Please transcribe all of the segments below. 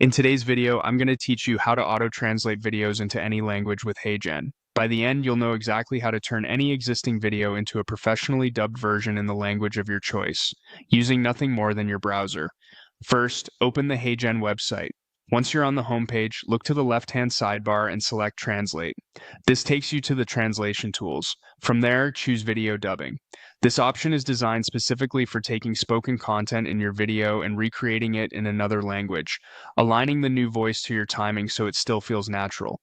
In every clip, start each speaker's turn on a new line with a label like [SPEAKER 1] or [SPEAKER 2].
[SPEAKER 1] In today's video, I'm going to teach you how to auto-translate videos into any language with HeyGen. By the end, you'll know exactly how to turn any existing video into a professionally dubbed version in the language of your choice, using nothing more than your browser. First, open the HeyGen website. Once you're on the homepage, look to the left-hand sidebar and select Translate. This takes you to the translation tools. From there, choose Video Dubbing. This option is designed specifically for taking spoken content in your video and recreating it in another language, aligning the new voice to your timing so it still feels natural.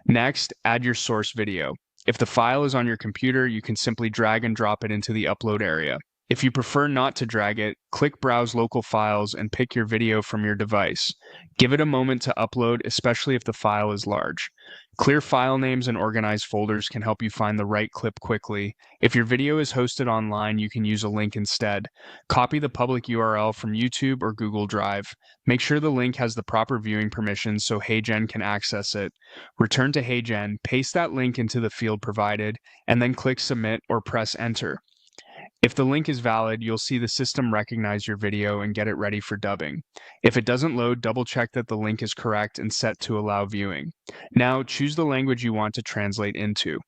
[SPEAKER 1] Next, add your source video. If the file is on your computer, you can simply drag and drop it into the upload area. If you prefer not to drag it, click Browse Local Files and pick your video from your device. Give it a moment to upload, especially if the file is large. Clear file names and organize folders can help you find the right clip quickly. If your video is hosted online, you can use a link instead. Copy the public URL from YouTube or Google Drive. Make sure the link has the proper viewing permissions so HeyGen can access it. Return to HeyGen, paste that link into the field provided, and then click Submit or press Enter. If the link is valid, you'll see the system recognize your video and get it ready for dubbing. If it doesn't load, double check that the link is correct and set to allow viewing. Now, choose the language you want to translate into.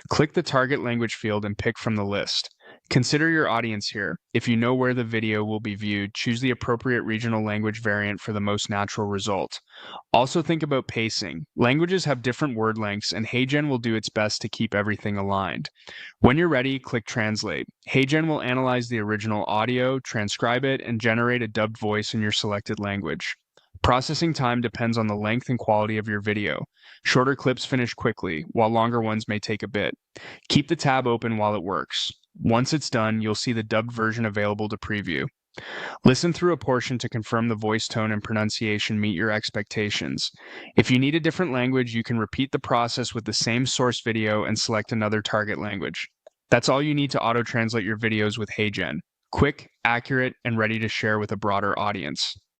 [SPEAKER 1] Click the target language field and pick from the list. Consider your audience here. If you know where the video will be viewed, choose the appropriate regional language variant for the most natural result. Also think about pacing. Languages have different word lengths, and HeyGen will do its best to keep everything aligned. When you're ready, click Translate. HeyGen will analyze the original audio, transcribe it, and generate a dubbed voice in your selected language. Processing time depends on the length and quality of your video. Shorter clips finish quickly, while longer ones may take a bit. Keep the tab open while it works. Once it's done, you'll see the dubbed version available to preview. Listen through a portion to confirm the voice tone and pronunciation meet your expectations. If you need a different language, you can repeat the process with the same source video and select another target language. That's all you need to auto-translate your videos with HeyGen. Quick, accurate, and ready to share with a broader audience.